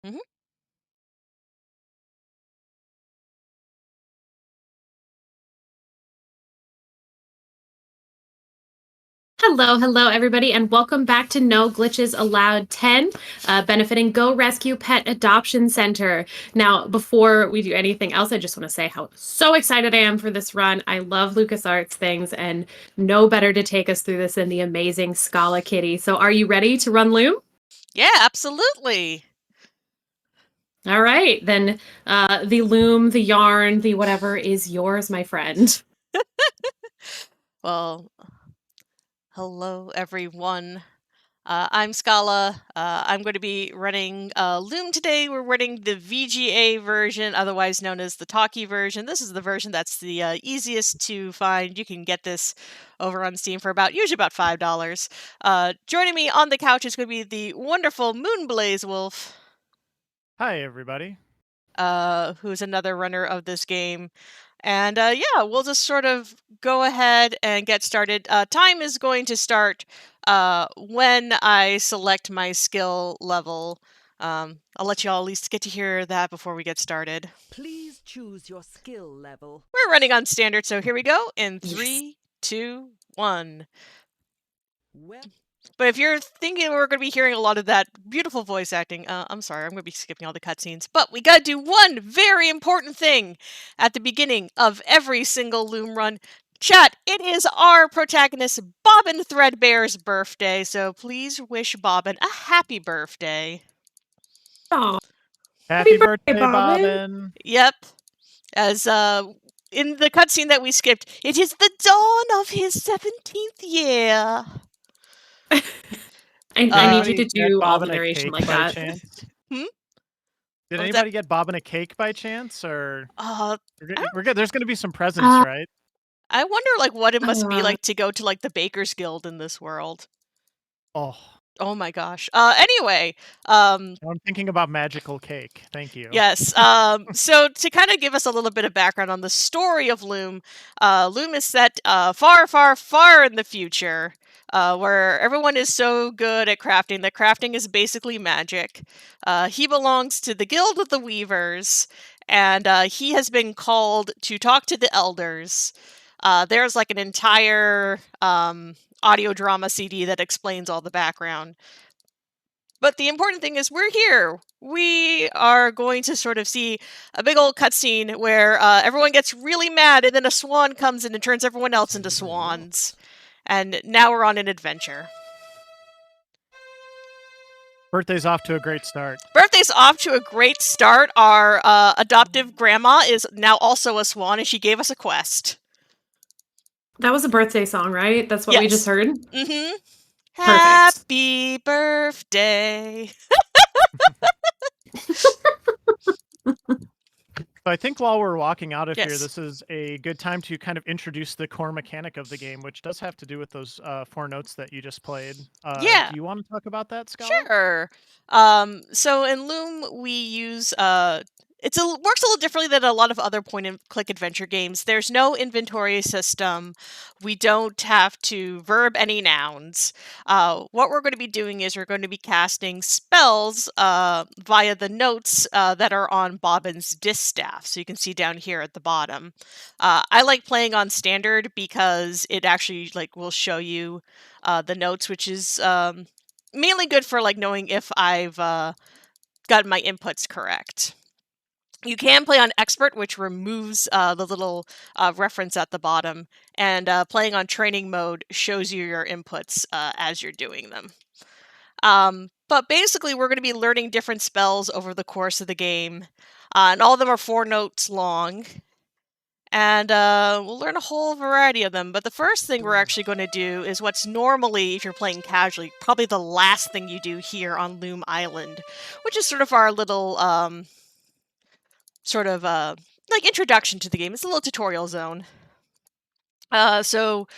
Mhm. Hello, hello, everybody, and welcome back to No Glitches Allowed 10, benefiting Go Rescue Pet Adoption Center. Now, before we do anything else, I just want to say how so excited I am for this run. I love LucasArts things, and no better to take us through this than the amazing SchalaKitty. So, are you ready to run Loom? Yeah, absolutely. All right, then the loom, the yarn, the whatever is yours, my friend. Well, hello everyone. I'm Scala. I'm going to be running Loom today. We're running the VGA version, otherwise known as the talkie version. This is the version that's the easiest to find. You can get this over on Steam for usually about $5. Joining me on the couch is going to be the wonderful moonblazewolf, Hi, everybody. who's another runner of this game. And yeah, we'll just sort of go ahead and get started. Time is going to start when I select my skill level. I'll let you all at least get to hear that before we get started. Please choose your skill level. We're running on standard, so here we go in Yes. 3, 2, 1. Well, But if you're thinking we're going to be hearing a lot of that beautiful voice acting, I'm sorry, I'm going to be skipping all the cutscenes. But we got to do one very important thing at the beginning of every single Loom run. Chat, it is our protagonist, Bobbin Threadbare's birthday, so please wish Bobbin a happy birthday. Aw, Happy birthday, birthday, Bobbin. Bobbin. Yep. As in the cutscene that we skipped, it is the dawn of his 17th year. I need you Anybody to get do all the Bobbin a narration cake like by that. chance? Hmm? Did What was that? anybody get Bobbin a cake by chance? Or I we're good. There's going to be some presents, right? I wonder, what it must be Uh, like to go to, the Baker's Guild in this world. Oh, Oh my gosh. Anyway, I'm thinking about magical cake. Thank you. yes. So to kind of give us a little bit of background on the story of Loom, Loom is set far, far, far in the future, where everyone is so good at crafting that crafting is basically magic. He belongs to the Guild of the Weavers, and he has been called to talk to the elders. There's an entire audio drama CD that explains all the background. But the important thing is we're here. We are going to sort of see a big old cutscene where everyone gets really mad, and then a swan comes in and turns everyone else into swans. And now we're on an adventure. Birthday's off to a great start. Birthday's off to a great start. Our adoptive grandma is now also a swan, and she gave us a quest. that was a birthday song, right? That's what we just Yes. heard? Mm-hmm. Perfect. Happy birthday. So I think while we're walking out of here, Yes. this is a good time to kind of introduce the core mechanic of the game, which does have to do with those 4 notes that you just played. Yeah. Do you want to talk about that, Scala? Sure. So in Loom, we use works a little differently than a lot of other point-and-click adventure games. There's no inventory system. We don't have to verb any nouns. What we're going to be doing is we're going to be casting spells via the notes that are on Bobbin's distaff. So you can see down here at the bottom. I like playing on standard because it actually will show you the notes, which is mainly good for knowing if I've gotten my inputs correct. You can play on expert, which removes the little reference at the bottom, and playing on training mode shows you your inputs as you're doing them. But basically, we're going to be learning different spells over the course of the game, and all of them are 4 notes long. And we'll learn a whole variety of them. But the first thing we're actually going to do is what's normally, if you're playing casually, probably the last thing you do here on Loom Island, which is sort of our little introduction to the game. It's a little tutorial zone. So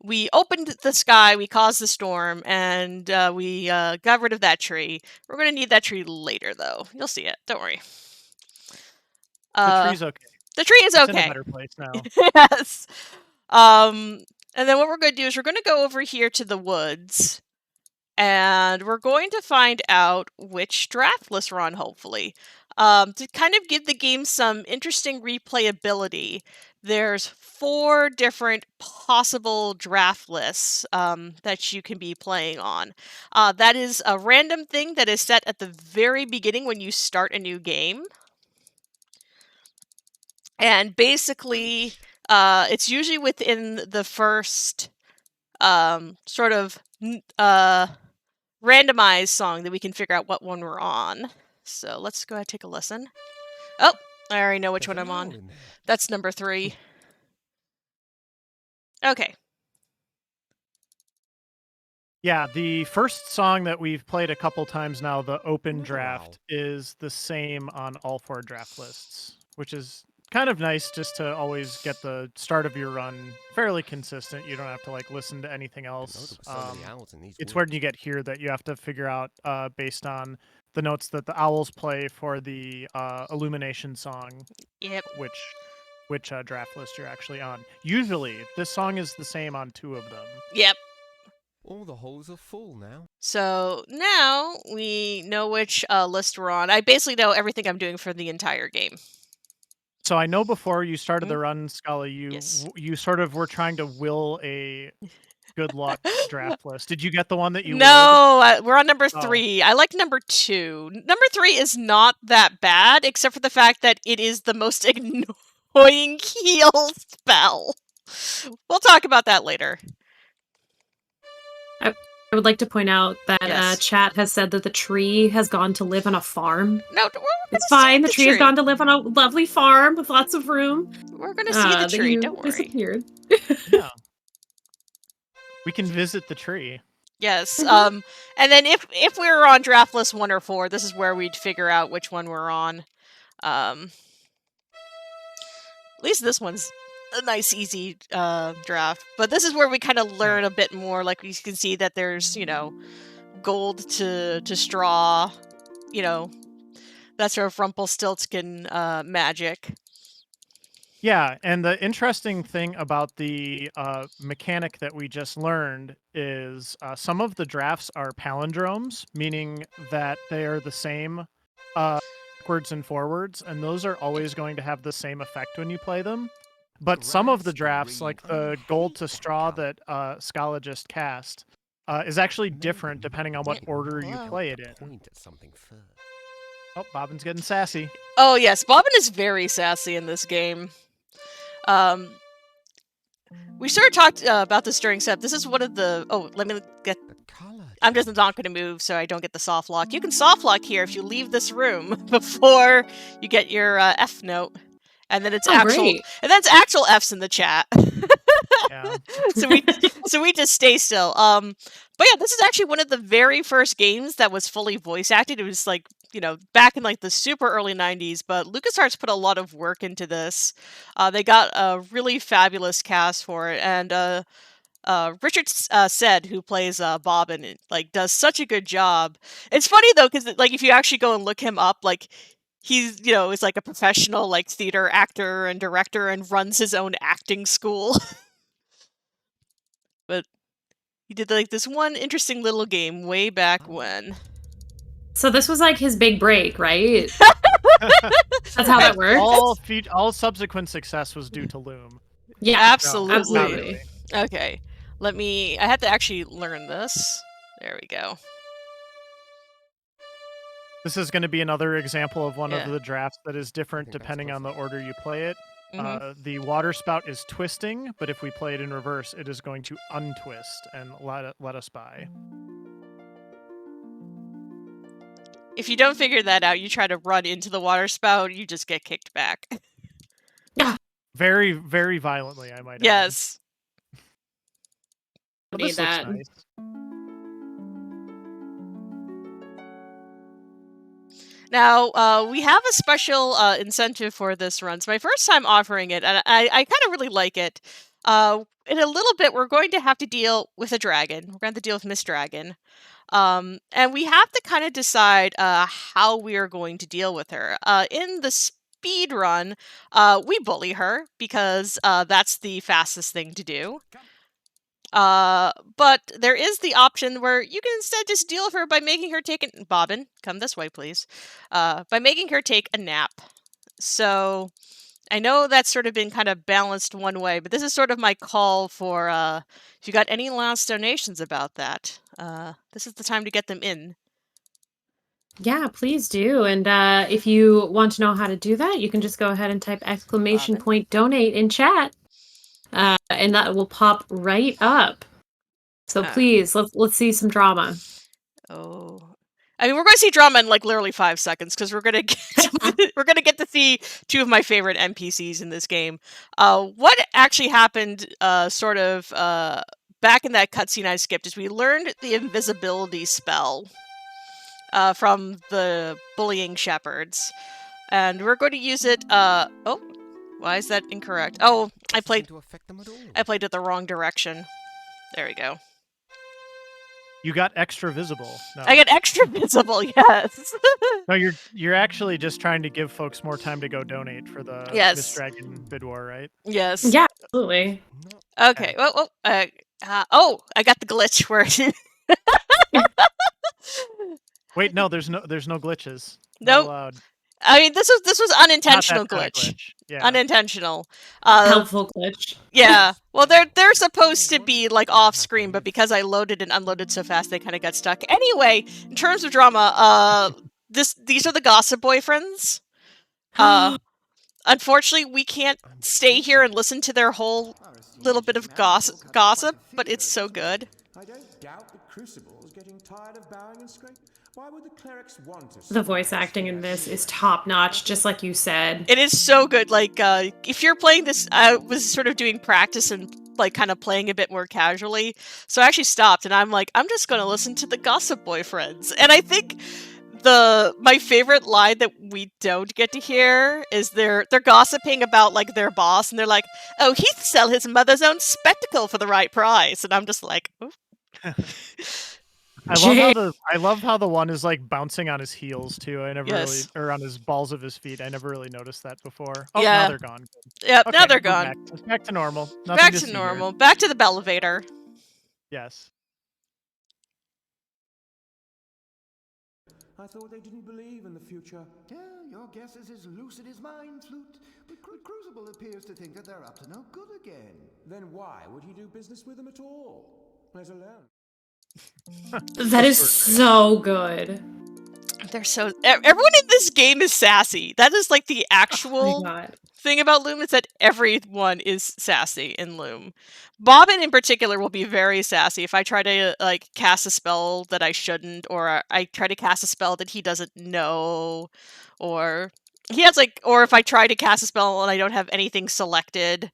we opened the sky, we caused the storm, and we got rid of that tree. We're going to need that tree later, though. You'll see it. Don't worry. The tree's okay. The tree is It's okay. in a better place now. Yes. And then what we're going to do is we're going to go over here to the woods. and we're going to find out which draft list we're on, hopefully. To kind of give the game some interesting replayability, there's 4 different possible draft lists that you can be playing on. That is a random thing that is set at the very beginning when you start a new game. And basically, it's usually within the first sort of randomized song that we can figure out what one we're on. So let's go ahead and take a listen. Oh, I already know which one I'm on. That's number 3. Okay. Yeah, the first song that we've played a couple times now, the open draft, is the same on all 4 draft lists, which is kind of nice just to always get the start of your run fairly consistent. You don't have to like listen to anything else. It's when you get here that you have to figure out based on the notes that the owls play for the illumination song. Yep. Which draft list you're actually on. Usually, this song is the same on 2 of them. Yep. All the holes are full now. So now we know which list we're on. I basically know everything I'm doing for the entire game. So I know before you started the run, Schala, Yes. you sort of were trying to will a good luck draft list. Did you get the one that you willed? No, we're on number 3. I like number 2. Number 3 is not that bad, except for the fact that it is the most annoying heal spell. We'll talk about that later. I would like to point out that Yes. chat has said that the tree has gone to live on a farm. No, we're gonna It's see fine. The tree has gone to live on a lovely farm with lots of room. We're gonna see the tree. You Don't worry. disappeared. Yeah. We can visit the tree. Yes. And then if we were on draft list 1 or 4, this is where we'd figure out which one we're on. At least this one's a nice, easy draft. But this is where we kind of learn a bit more. Like, you can see that there's, gold to straw, that sort of Rumpelstiltskin magic. Yeah, and the interesting thing about the mechanic that we just learned is some of the drafts are palindromes, meaning that they are the same backwards and forwards, and those are always going to have the same effect when you play them. But some of the drafts, like the gold to straw that Schala just cast, is actually different depending on what order you play it in. Oh, Bobbin's getting sassy. Oh, yes. Bobbin is very sassy in this game. We sort of talked about this during set. This is one of the... Oh, let me get... I'm just not going to move so I don't get the soft lock. You can soft lock here if you leave this room before you get your F note. And then it's great. And then it's actual Fs in the chat. Yeah. so we just stay still. But yeah, this is actually one of the very first games that was fully voice acted. It was like, back in like the super early 90s, but LucasArts put a lot of work into this. They got a really fabulous cast for it, and Richard said, who plays Bobbin, like does such a good job. It's funny though, because like if you actually go and look him up, like he's is like a professional like theater actor and director and runs his own acting school. But he did like this one interesting little game way back when. So this was like his big break, right? That's how that works. All subsequent success was due to Loom. Yeah, absolutely. Absolutely. Okay, I had to actually learn this. There we go. This is going to be another example of one of the drafts that is different depending on the order you play it. The water spout is twisting, but if we play it in reverse, it is going to untwist and let us by. If you don't figure that out, you try to run into the water spout, you just get kicked back. Very, very violently, I might add. Yes. But this looks nice. Now, we have a special incentive for this run. It's my first time offering it, and I kind of really like it. In a little bit, we're going to have to deal with a dragon. We're going to have to deal with Miss Dragon. And we have to kind of decide how we are going to deal with her. In the speed run, we bully her because that's the fastest thing to do. But there is the option where you can instead just deal with her by making her take a Bobbin, come this way, please. By making her take a nap. So I know that's sort of been kind of balanced one way, but this is sort of my call for if you got any last donations about that, this is the time to get them in. Yeah, please do. And if you want to know how to do that, you can just go ahead and type !donate in chat, and that will pop right up. So please, let's see some drama. Oh, I mean, we're going to see drama in like literally 5 seconds because we're going to get to see two of my favorite NPCs in this game. What actually happened, sort of back in that cutscene I skipped, is we learned the invisibility spell from the bullying shepherds, and we're going to use it. Oh, why is that incorrect? Oh, I played it the wrong direction. There we go. You got extra visible. No. I get extra visible, yes. No, you're actually just trying to give folks more time to go donate for the Miss Dragon bid war, right? Yes. Yeah, absolutely. Okay. Well, oh, I got the glitch where. Wait, no, there's no glitches. Nope. Not allowed. I mean, this was unintentional glitch. Yeah. Unintentional. Helpful glitch. Yeah. Well, they're supposed to be like off screen, but because I loaded and unloaded so fast, they kind of got stuck. Anyway, in terms of drama, these are the gossip boyfriends. Unfortunately, we can't stay here and listen to their whole little bit of gossip, but it's so good. I don't doubt the Crucible is getting tired of bowing and scraping. Why would the clerics want us? The voice acting in this is top notch, just like you said. It is so good. Like, if you're playing this, I was sort of doing practice and like kind of playing a bit more casually. So I actually stopped and I'm like, I'm just going to listen to the gossip boyfriends. And I think my favorite line that we don't get to hear is they're gossiping about like their boss, and they're like, "Oh, he'd sell his mother's own spectacle for the right price," and I'm just like, "Oh." I love how the one is like bouncing on his heels too. I never really, or on his balls of his feet. I never really noticed that before. Oh, yeah. Now they're gone. Yep, okay, now they're gone. Back to normal. Back to normal. Back to the elevator. Yes. I thought they didn't believe in the future. Yeah, your guess is as lucid as mine, Flute. But Crucible appears to think that they're up to no good again. Then why would he do business with them at all? Let alone. That is so good. They're so. Everyone in this game is sassy. That is like the actual thing about Loom, is that everyone is sassy in Loom. Bobbin in particular will be very sassy if I try to like cast a spell that I shouldn't, or I try to cast a spell that he doesn't know, or he has like, or if I try to cast a spell and I don't have anything selected.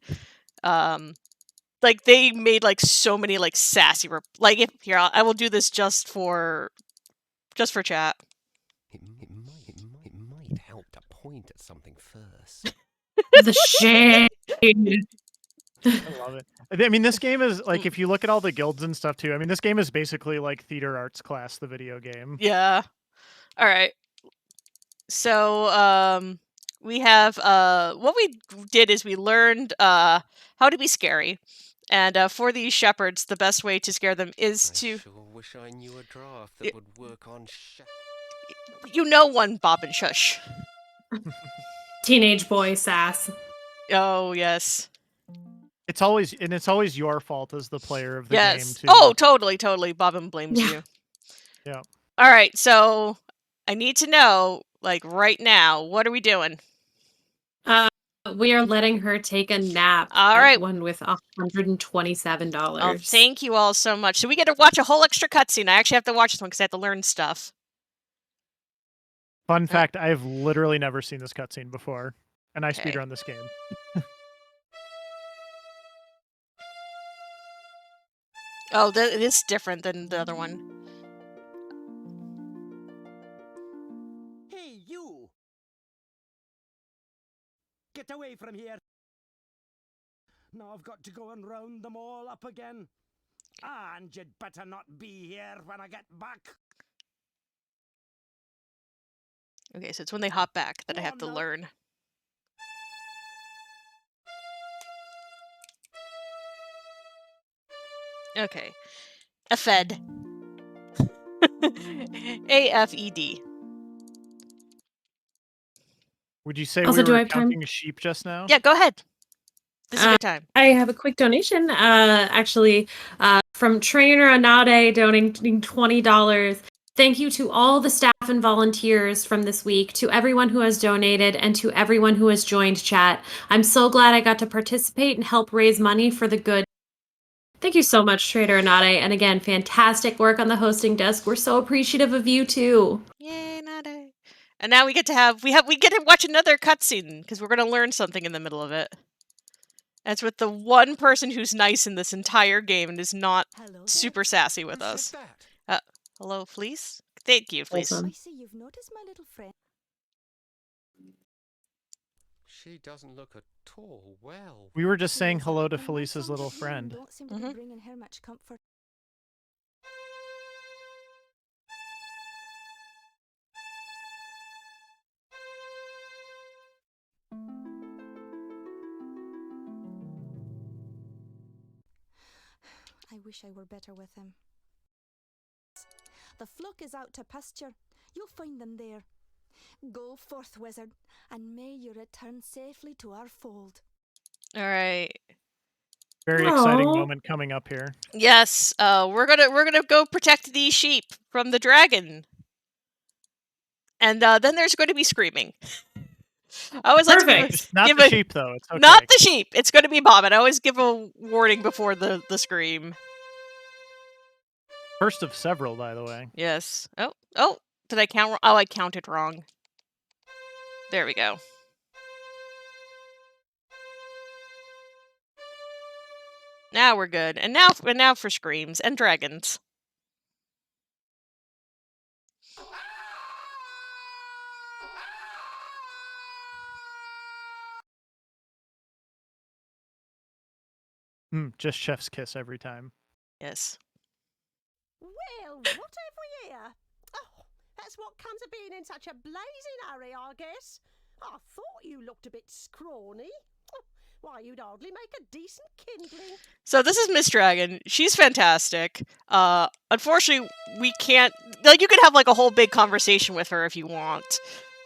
Like they made like so many like sassy like here I will do this just for chat. It might help to point at something first. The shade. I love it. I mean, this game is like, if you look at all the guilds and stuff too, I mean, this game is basically like Theater Arts Class, the video game. Yeah. All right. So we have what we did is we learned how to be scary. And for these shepherds, the best way to scare them is to. I sure wish I knew a draft that would work on. You know one, Bobbin Shush. Teenage boy sass. Oh yes. It's always your fault as the player of the game too. Oh, totally. Bobbin blames you. Yeah. All right, so I need to know, like right now, what are we doing? We are letting her take a nap. All right. One with $127. Oh, thank you all so much. So we get to watch a whole extra cutscene. I actually have to watch this one because I have to learn stuff. Fun fact, I've literally never seen this cutscene before, and I speedrun this game. Oh, it is different than the other one. Hey, you! Get away from here! Now I've got to go and round them all up again. And you'd better not be here when I get back. Okay, so it's when they hop back that I have to learn. Okay. Afed. AFED. Would you say Also, we do I were have time? counting sheep just now? Yeah, go ahead. This is a good time. I have a quick donation, actually, from Trainer Anade donating $20. Thank you to all the staff and volunteers from this week, to everyone who has donated, and to everyone who has joined chat. I'm so glad I got to participate and help raise money for the good. Thank you so much, Trader Anade. And again, fantastic work on the hosting desk. We're so appreciative of you too. Yay, Nade. And now we get to watch another cutscene because we're gonna learn something in the middle of it. That's with the one person who's nice in this entire game and is not super sassy with Who us. said that? Hello, Fleece? Thank you, Fleece. Awesome. I see you've noticed my little friend. She doesn't look at all well. We were just saying Yes, hello to and my Felice's little songs friend. Don't seem to be bringing her much comfort. I wish I were better with him. The flock is out to pasture. You'll find them there. Go forth, wizard, and may you return safely to our fold. All right. Very exciting Aw. moment coming up here. Yes. We're gonna go protect these sheep from the dragon. And then there's going to be screaming. I always like Perfect. to Just not give the a sheep, though. It's okay. not the sheep. It's going to be Bob. And I always give a warning before the scream. First of several, by the way. Yes. Oh. Did I count? Oh, I counted wrong. There we go. Now we're good. And now for screams and dragons. Just chef's kiss every time. Yes. Well, what have we here? Oh, that's what comes of being in such a blazing hurry, I guess. I thought you looked a bit scrawny. Why, you'd hardly make a decent kindling. So this is Miss Dragon. She's fantastic. Unfortunately, we can't... Like, you can have, like, a whole big conversation with her if you want.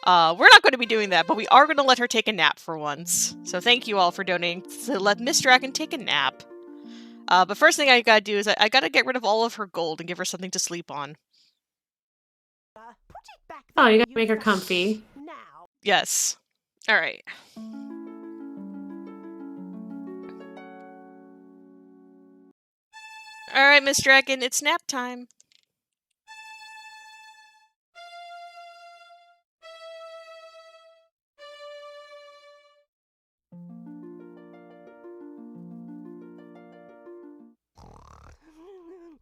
We're not going to be doing that, but we are going to let her take a nap for once. So thank you all for donating to let Miss Dragon take a nap. But first thing I gotta do is I gotta get rid of all of her gold and give her something to sleep on. Put it back Oh, there, you gotta make her fuss. comfy. Now, Yes. Alright. Alright, Miss Dragon, it's nap time.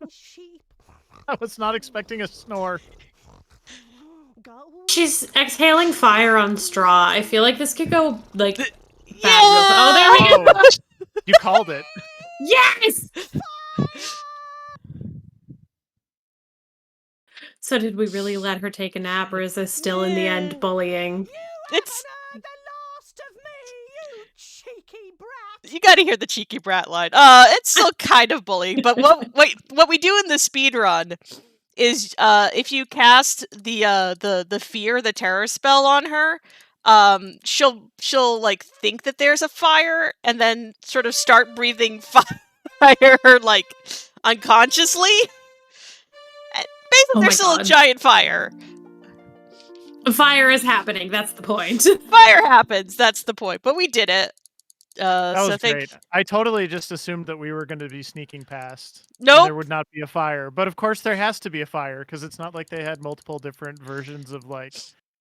sheep, I was not expecting a snore. go. She's exhaling fire on straw. I feel like this could go, like, bad real quick. Yeah! Oh, there we go! Oh, you called it. Yes! So did we really let her take a nap, or is this still in the end bullying? It's... Heard the last of me, you cheeky brat. You gotta hear the cheeky brat line. It's still kind of bullying, but what we do in the speed run is if you cast the fear, the terror spell on her, she'll like think that there's a fire and then sort of start breathing fire like unconsciously. Basically, Oh my there's still a God. giant fire. Fire is happening, that's the point. Fire happens. That's the point. But we did it. That was So great. I totally just assumed that we were going to be sneaking past. and Nope. There would not be a fire. But of course there has to be a fire, because it's not like they had multiple different versions of, like,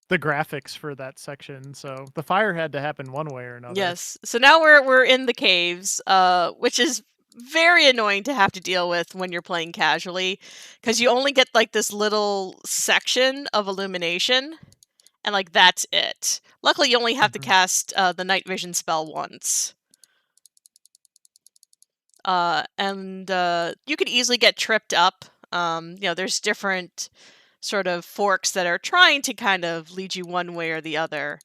the graphics for that section. So the fire had to happen one way or another. Yes. So now we're in the caves, which is very annoying to have to deal with when you're playing casually, because you only get like this little section of illumination, and like that's it. Luckily, you only have to cast the night vision spell once. And you could easily get tripped up. There's different sort of forks that are trying to kind of lead you one way or the other.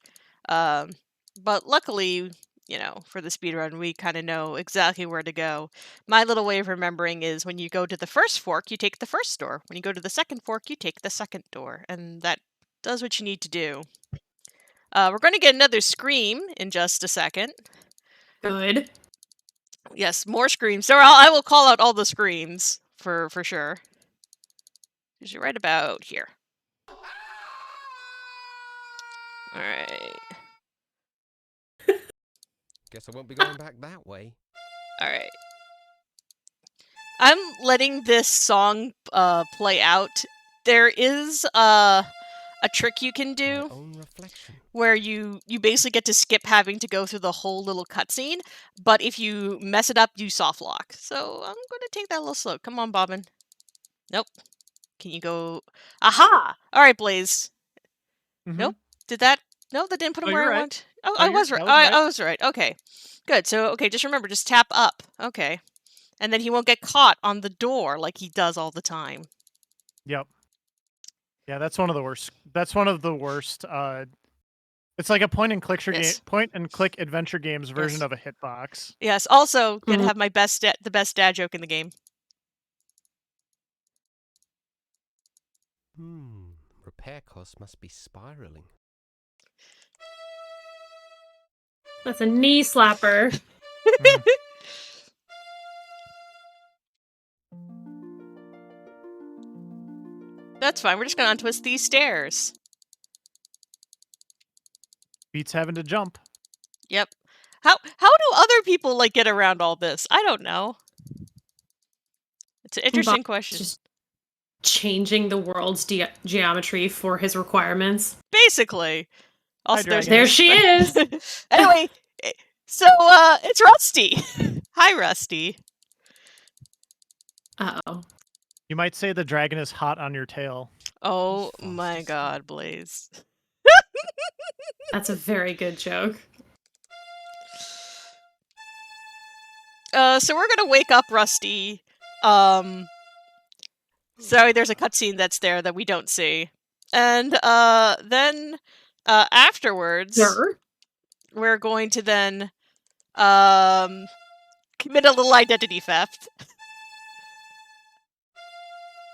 But luckily, you know, for the speedrun, we kind of know exactly where to go. My little way of remembering is when you go to the first fork, you take the first door. When you go to the second fork, you take the second door. And that does what you need to do. We're going to get another scream in just a second. Good. Yes, more screams. So I will call out all the screams for sure. Because you're right about here. Alright. Guess I won't be going back that way. Alright. I'm letting this song play out. There is a trick you can do where you basically get to skip having to go through the whole little cutscene, but if you mess it up, you soft lock. So I'm going to take that a little slow. Come on, Bobbin. Nope. Can you go? Aha! All right, Blaze. Nope. Did that? No, that didn't put him where I want. Oh, I was right. I was right. Okay. Good. So, okay, just remember, just tap up. Okay. And then he won't get caught on the door like he does all the time. Yep. Yeah, that's one of the worst. That's one of the worst. It's like a point-and-click adventure games version of a hitbox. Yes. Also, gonna have my the best dad joke in the game. Repair costs must be spiraling. That's a knee slapper. That's fine. We're just gonna untwist these stairs. Beats having to jump. Yep. How do other people like get around all this? I don't know. It's an interesting question. Just changing the world's geometry for his requirements. Basically. Also, there she is. Anyway, so it's Rusty. Hi, Rusty. Uh-oh. You might say the dragon is hot on your tail. Oh my god, Blaze. That's a very good joke. So we're gonna wake up Rusty. Sorry, there's a cutscene that's there that we don't see. And then afterwards, we're going to then commit a little identity theft.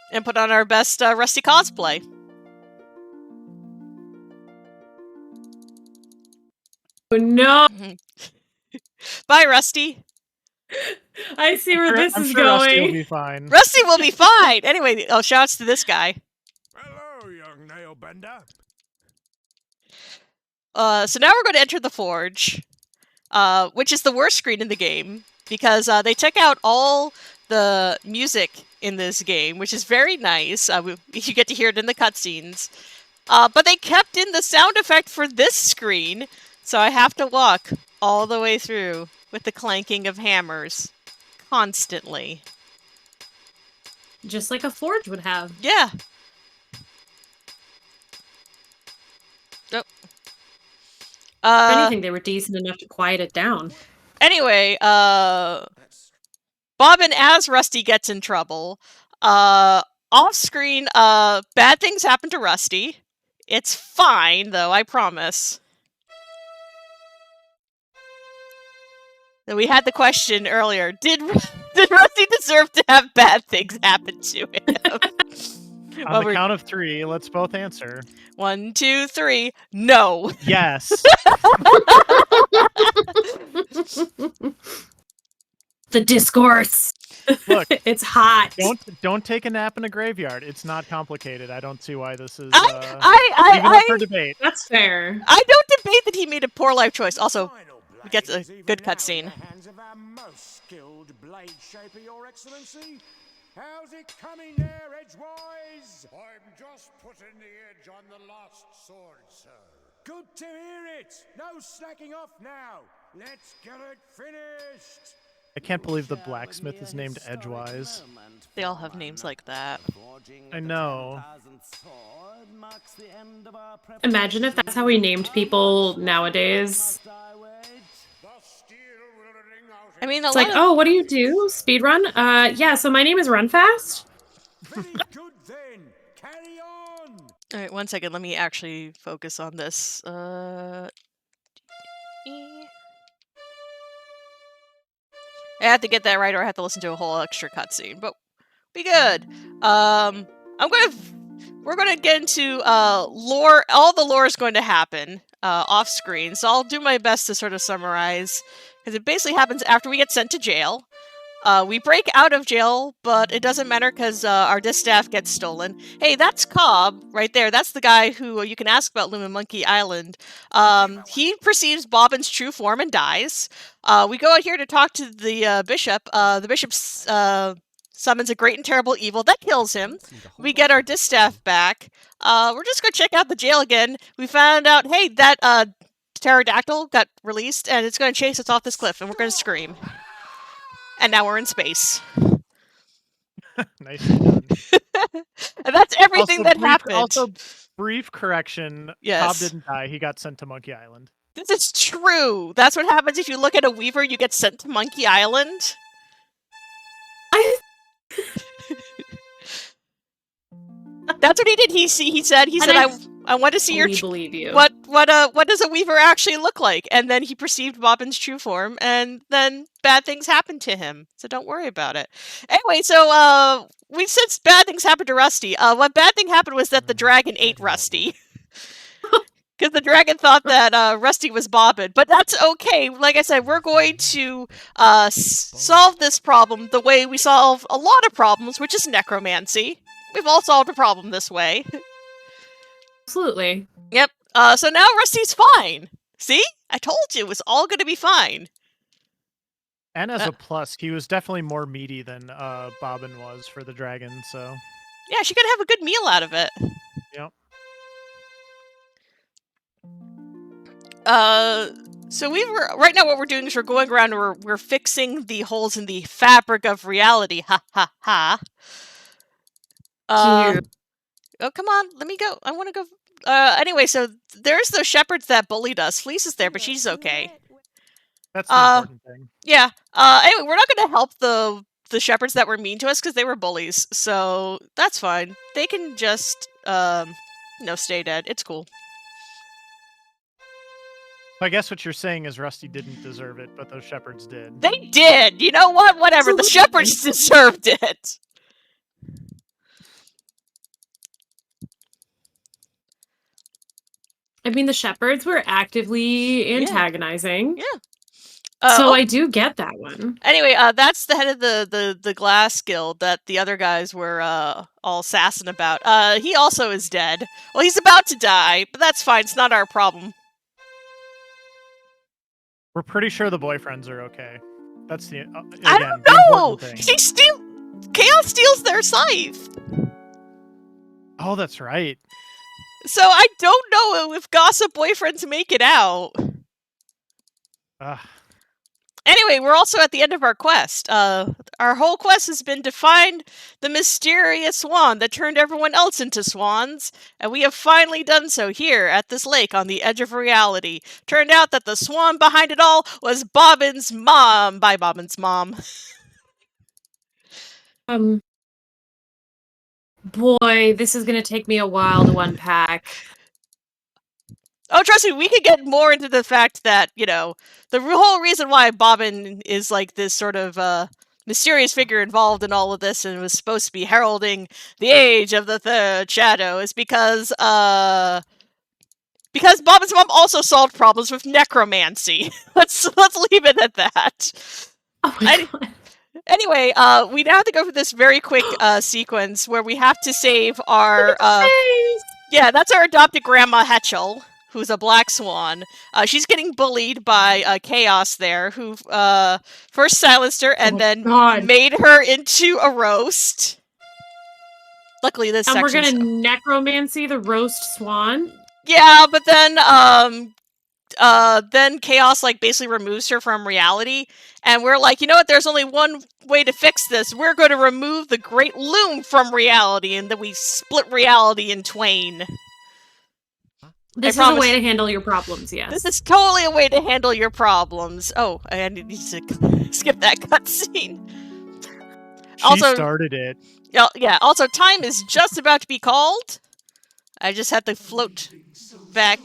And put on our best Rusty cosplay. Oh no! Bye, Rusty. I see where this is sure going. Rusty will be fine. Rusty will be fine. Anyway, shouts to this guy. Hello, young nail bender. So now we're going to enter the forge, which is the worst screen in the game because they took out all the music in this game, which is very nice. You get to hear it in the cutscenes. But they kept in the sound effect for this screen, so I have to walk all the way through with the clanking of hammers constantly. Just like a forge would have. Yeah. Oh. If anything, they were decent enough to quiet it down. Anyway, Bobbin as Rusty gets in trouble. Off screen, bad things happen to Rusty. It's fine, though, I promise. We had the question earlier. Did Rusty deserve to have bad things happen to him? On the count of 3, let's both answer. 1, 2, 3. No. Yes. The discourse. Look, it's hot. Don't take a nap in a graveyard. It's not complicated. I don't see why this is even up for debate. That's fair. I don't debate that he made a poor life choice. Also, we get a good cutscene. Most skilled blade shaper, Your Excellency. How's it coming there, Edgewise? I'm just putting the edge on the last sword, sir. Good to hear it. No slacking off now. Let's get it finished. I can't believe the blacksmith is named Edgewise. They all have names like that. I know. Imagine if that's how we named people nowadays. I mean, it's like, oh, what do you do? Speedrun? Yeah, so my name is Runfast. Very good then. Carry on. All right, 1 second. Let me actually focus on this. have to get that right or I have to listen to a whole extra cutscene, but be good. We're gonna get into lore. All the lore is going to happen off screen, so I'll do my best to sort of summarize, because it basically happens after we get sent to jail. We break out of jail, but it doesn't matter because our distaff gets stolen. Hey, that's Cobb right there. That's the guy who you can ask about Loom and Monkey Island. He perceives Bobbin's true form and dies. We go out here to talk to the bishop. The bishop summons a great and terrible evil that kills him. We get our distaff back. We're just going to check out the jail again. We found out, hey, that pterodactyl got released, and it's going to chase us off this cliff, and we're going to scream. And now we're in space. Nicely done. And that's everything that happened. Also, brief correction. Yes. Cobb didn't die. He got sent to Monkey Island. This is true. That's what happens if you look at a Weaver, you get sent to Monkey Island. That's what he did. He said I want to see your believe you. What does a Weaver actually look like? And then he perceived Bobbin's true form, and then bad things happened to him. So don't worry about it. Anyway, so we said bad things happened to Rusty. What bad thing happened was that the dragon ate Rusty. Because the dragon thought that Rusty was Bobbin. But that's okay. Like I said, we're going to solve this problem the way we solve a lot of problems, which is necromancy. We've all solved a problem this way. Absolutely. Yep. So now Rusty's fine. See? I told you it was all going to be fine. And as a plus, he was definitely more meaty than Bobbin was for the dragon, so... Yeah, she could have a good meal out of it. Yep. So right now what we're doing is we're going around and we're fixing the holes in the fabric of reality. Ha ha ha. Oh, come on, let me go. I want to go. Anyway, so there's those shepherds that bullied us. Fleece is there, but she's okay. That's the important thing. Yeah. Anyway, we're not going to help the shepherds that were mean to us because they were bullies. So that's fine. They can just, stay dead. It's cool. I guess what you're saying is Rusty didn't deserve it, but those shepherds did. They did! You know what? Whatever. The shepherds deserved it! I mean, the shepherds were actively antagonizing. Yeah. So I do get that one. Anyway, that's the head of the Glass Guild that the other guys were all sassing about. He also is dead. Well, he's about to die, but that's fine. It's not our problem. We're pretty sure the boyfriends are okay. That's the again, I don't know. Chaos steals their scythe. Oh, that's right. So I don't know if gossip boyfriends make it out. Anyway, we're also at the end of our quest. Our whole quest has been to find the mysterious swan that turned everyone else into swans, and we have finally done so here at this lake on the edge of reality. Turned out that the swan behind it all was Bobbin's mom. Bye, Bobbin's mom. Boy, this is going to take me a while to unpack. Oh, trust me, we could get more into the fact that, the whole reason why Bobbin is like this sort of mysterious figure involved in all of this and was supposed to be heralding the age of the third shadow is because Bobbin's mom also solved problems with necromancy. Let's leave it at that. Oh my God. Anyway, we now have to go through this very quick sequence where we have to save our... yeah, that's our adopted grandma Hetchel, who's a black swan. She's getting bullied by Chaos there, who first silenced her and then made her into a roast. Luckily, this And we're section's... gonna necromancy the roast swan? Yeah, but then Chaos basically removes her from reality, and we're like, you know what, there's only one way to fix this. We're going to remove the Great Loom from reality, and then we split reality in twain. This is a way to handle your problems, yes. This is totally a way to handle your problems. Oh, I need to skip that cutscene. She started it. Yeah, also time is just about to be called. I just have to float back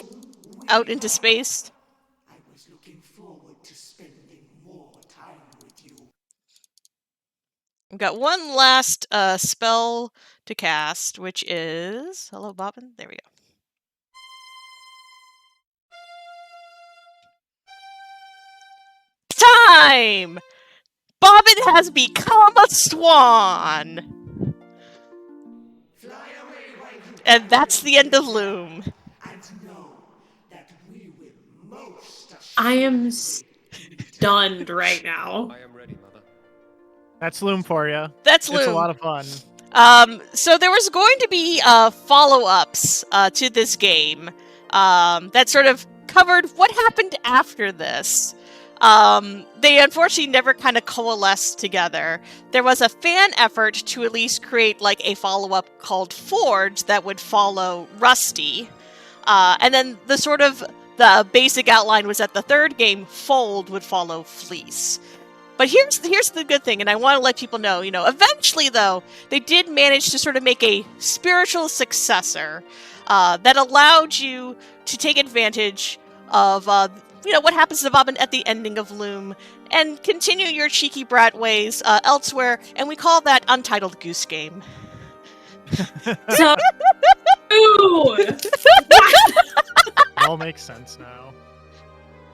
out into space. I was looking forward to spending more time with you. We've got one last spell to cast, which is... Hello, Bobbin? There we go. Time! Bobbin has become a swan! And that's the end of Loom. I am stunned right now. I am ready, Mother. That's Loom for you. That's Loom. It's a lot of fun. So there was going to be follow-ups to this game that sort of covered what happened after this. They unfortunately never kind of coalesced together. There was a fan effort to at least create like a follow-up called Forge that would follow Rusty. And then the basic outline was that the third game, Fold, would follow Fleece. But here's the good thing, and I want to let people know, eventually, though, they did manage to sort of make a spiritual successor that allowed you to take advantage of, what happens to Bobbin at the ending of Loom and continue your cheeky brat ways elsewhere, and we call that Untitled Goose Game. So, It all makes sense now.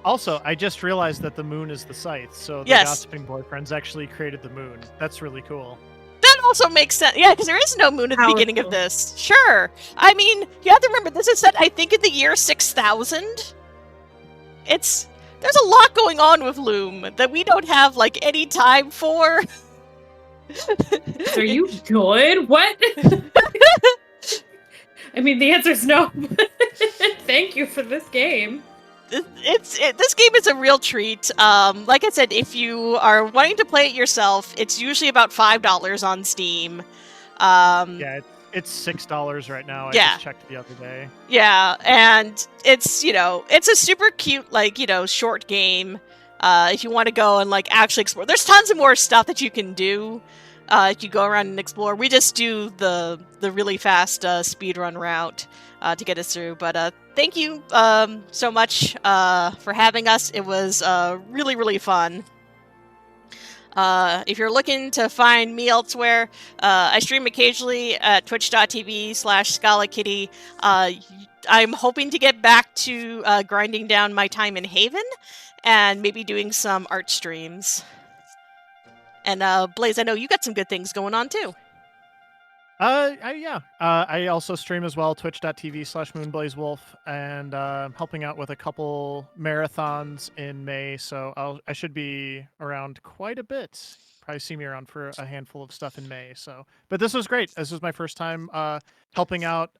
Also, I just realized that the moon is the scythe, so the Yes. gossiping boyfriends actually created the moon. That's really cool. That also makes sense. Yeah, because there is no moon at the beginning of this. Sure. I mean, you have to remember, this is set, I think, in the year 6000. There's a lot going on with Loom that we don't have, like, any time for. Are you good? What? I mean, the answer is no. Thank you for this game. This game is a real treat. Like I said, if you are wanting to play it yourself, it's usually about $5 on Steam. Yeah, it's $6 right now. I just checked the other day. Yeah, and it's a super cute, short game. If you want to go and actually explore, there's tons of more stuff that you can do. If you go around and explore, we just do the really fast speedrun route to get us through. But thank you so much for having us. It was really, really fun. If you're looking to find me elsewhere, I stream occasionally at twitch.tv/SchalaKitty. I'm hoping to get back to grinding down my time in Haven and maybe doing some art streams. And Blaze, I know you got some good things going on too. Yeah. I also stream as well, twitch.tv/moonblazewolf, and helping out with a couple marathons in May, so I should be around quite a bit. Probably see me around for a handful of stuff in May. But this was great. This was my first time helping out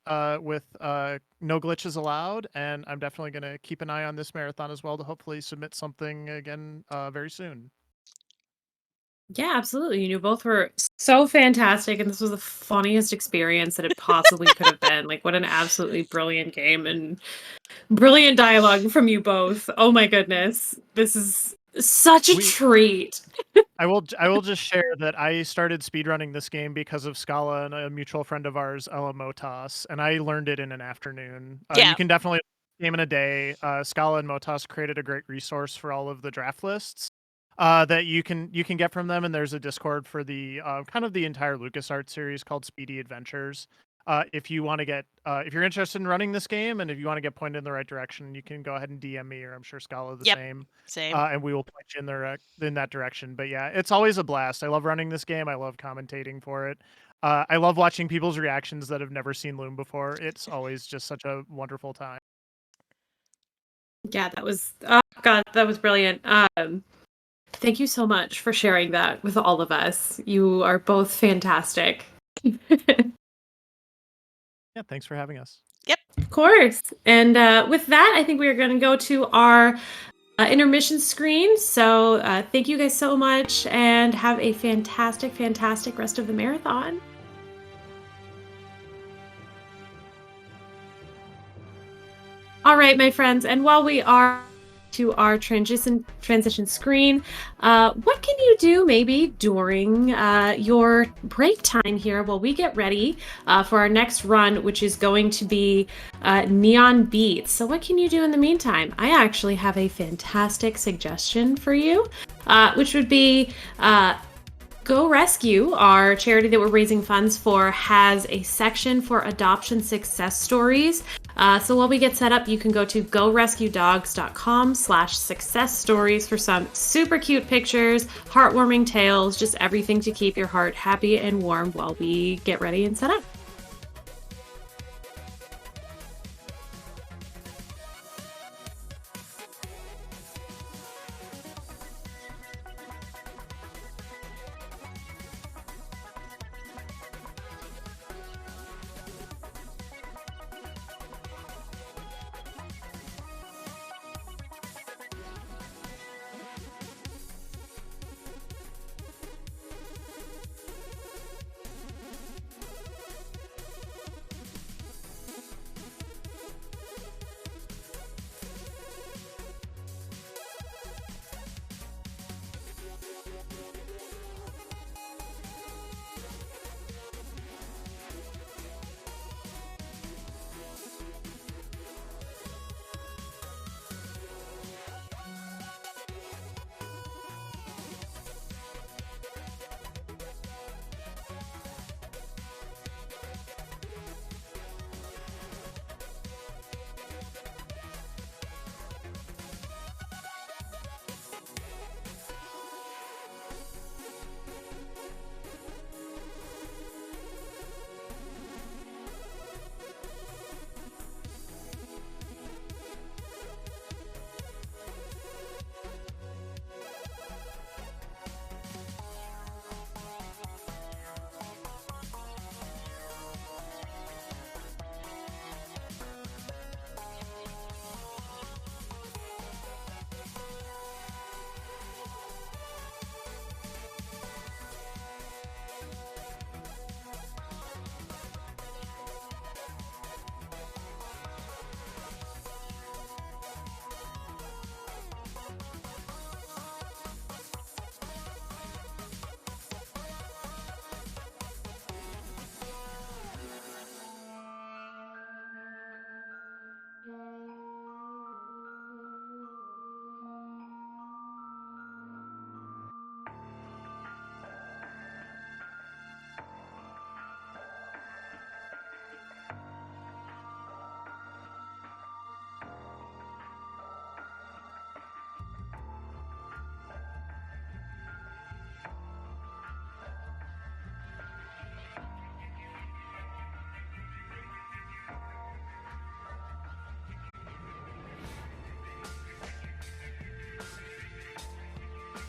with No Glitches Allowed, and I'm definitely going to keep an eye on this marathon as well to hopefully submit something again very soon. Yeah, absolutely. You both were so fantastic, and this was the funniest experience that it possibly could have been. What an absolutely brilliant game and brilliant dialogue from you both. Oh my goodness. This is such a treat. I will just share that I started speedrunning this game because of Schala and a mutual friend of ours, Ella Motas, and I learned it in an afternoon. You can definitely game in a day. Schala and Motas created a great resource for all of the draft lists. That you can get from them, and there's a Discord for the kind of the entire LucasArts series called Speedy Adventures. If you want to get, if you're interested in running this game, and if you want to get pointed in the right direction, you can go ahead and DM me, or I'm sure Scala the same. And we will point you in that direction. But yeah, it's always a blast. I love running this game. I love commentating for it. I love watching people's reactions that have never seen Loom before. It's always just such a wonderful time. Yeah, that was that was brilliant. Thank you so much for sharing that with all of us. You are both fantastic. Yeah, thanks for having us. Yep. Of course. And with that, I think we are going to go to our intermission screen. So thank you guys so much, and have a fantastic, fantastic rest of the marathon. All right, my friends, and while we are to our transition screen, what can you do maybe during your break time here while we get ready for our next run, which is going to be Neon Beats? So what can you do in the meantime? I actually have a fantastic suggestion for you, which would be Go Rescue, our charity that we're raising funds for, has a section for adoption success stories. So while we get set up, you can go to gorescuedogs.com/success stories for some super cute pictures, heartwarming tales, just everything to keep your heart happy and warm while we get ready and set up.